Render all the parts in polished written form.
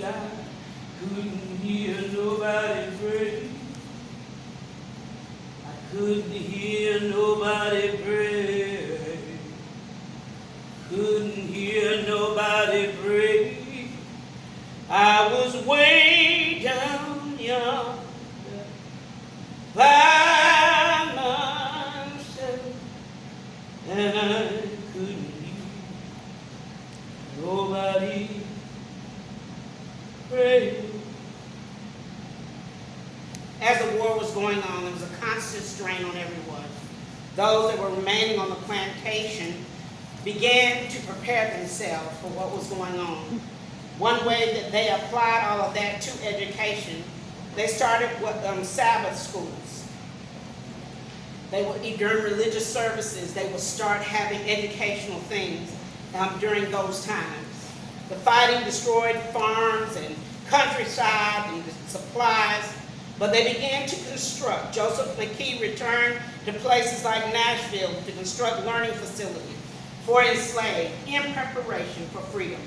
I couldn't hear nobody pray. I couldn't hear nobody pray. Couldn't hear nobody pray. I was way down yonder by myself, and I couldn't hear nobody pray. As the war was going on, there was a constant strain on everyone. Those that were remaining on the plantation began to prepare themselves for what was going on. One way that they applied all of that to education, they started with Sabbath schools. They would, during religious services, they would start having educational things during those times. The fighting destroyed farms and countryside and supplies, but they began to construct. Joseph McKee returned to places like Nashville to construct learning facilities for enslaved in preparation for freedom.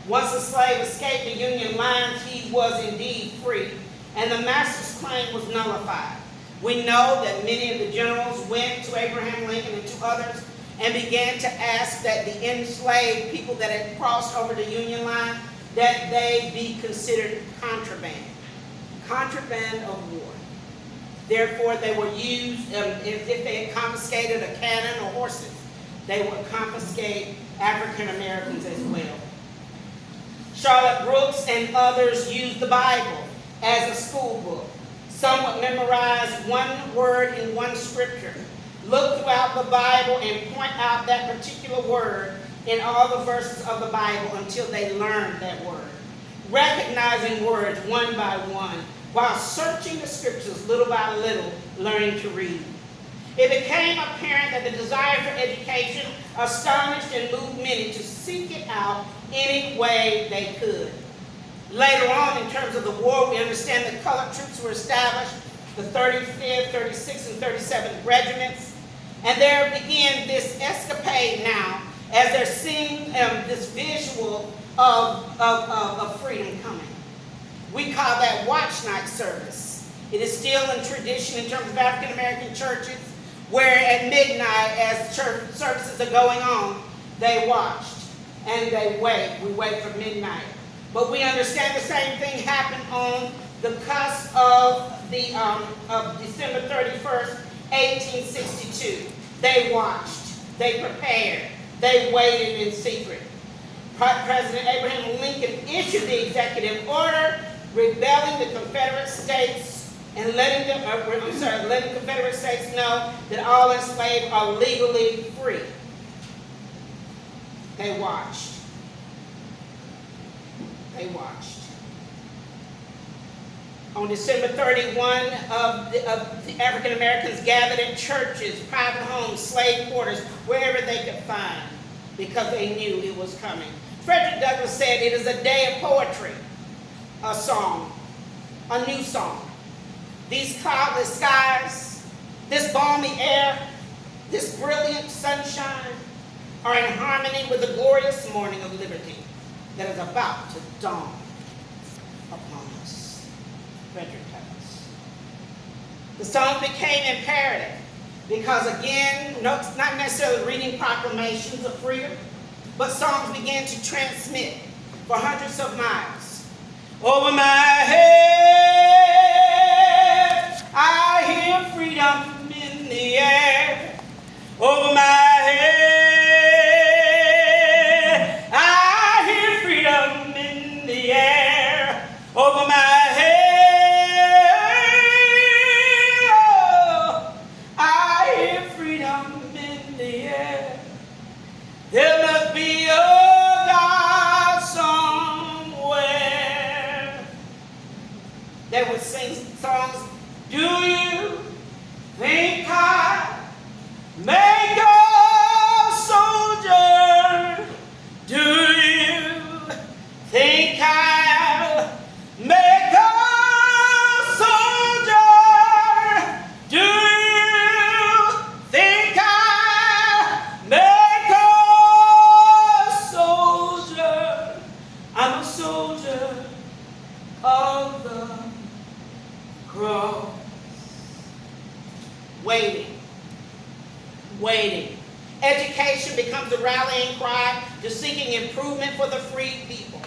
Once a slave escaped the Union lines, he was indeed free, and the master's claim was nullified. We know that many of the generals went to Abraham Lincoln and to others and began to ask that the enslaved people that had crossed over the Union line, that they be considered contraband of war. Therefore, they were used, if they had confiscated a cannon or horses, they would confiscate African Americans as well. Charlotte Brooks and others used the Bible as a school book. Some would memorize one word in one scripture, look throughout the Bible and point out that particular word in all the verses of the Bible until they learned that word, recognizing words one by one, while searching the scriptures little by little, learning to read. It became apparent that the desire for education astonished and moved many to seek it out any way they could. Later on, in terms of the war, we understand that colored troops were established, the 35th, 36th, and 37th regiments, and there began this escapade now as they're seeing this visual of freedom coming. We call that watch night service. It is still in tradition in terms of African American churches, where at midnight, as church services are going on, they watched and they wait. We wait for midnight. But we understand the same thing happened on the cusp of December 31st, 1862. They watched, they prepared, they waited in secret. President Abraham Lincoln issued the executive order rebelling the Confederate States and letting Confederate States know that all enslaved are legally free. They watched. They watched. On December 31, the African Americans gathered in churches, private homes, slave quarters, wherever they could find, because they knew it was coming. Frederick Douglass said, "It is a day of poetry, a song, a new song. These cloudless skies, this balmy air, this brilliant sunshine are in harmony with the glorious morning of liberty that is about to dawn upon us." Frederick Douglass. The song became imperative because, again, not necessarily reading proclamations of freedom, but songs began to transmit for hundreds of miles. Over my head, I hear freedom in the air. Over my head, I hear freedom in the air. Over my head, oh, I hear freedom in the air. There must be a God somewhere. They would sing songs. Do you think I make a soldier? Do you think I'll make a soldier? Do you think I'll make a soldier? I'm a soldier of the cross. Waiting. Waiting. Education becomes a rallying cry to seeking improvement for the freed people.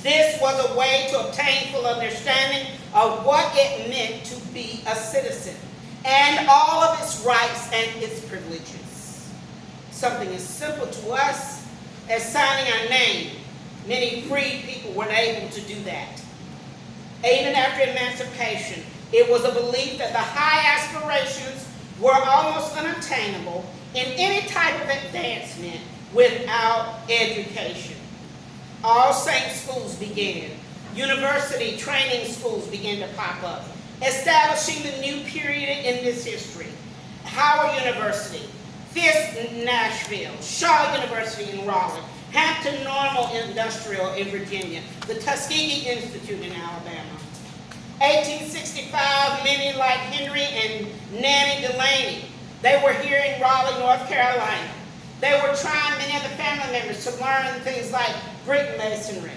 This was a way to obtain full understanding of what it meant to be a citizen and all of its rights and its privileges. Something as simple to us as signing our name. Many freed people weren't able to do that. Even after emancipation, it was a belief that the high aspirations were almost unattainable in any type of advancement without education. All Saints schools began. University training schools began to pop up, establishing the new period in this history. Howard University, Fisk in Nashville, Shaw University in Raleigh, Hampton Normal Industrial in Virginia, the Tuskegee Institute in Alabama. 1865, many like Henry and Nanny Delaney, they were here in Raleigh, North Carolina. They were trying, many of the family members, to learn things like brick masonry,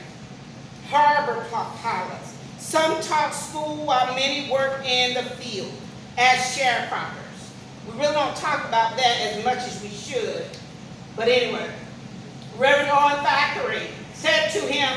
harbor pilots. Some taught school while many worked in the field as sharecroppers. We really don't talk about that as much as we should. But anyway, Reverend Owen Thackeray said to him,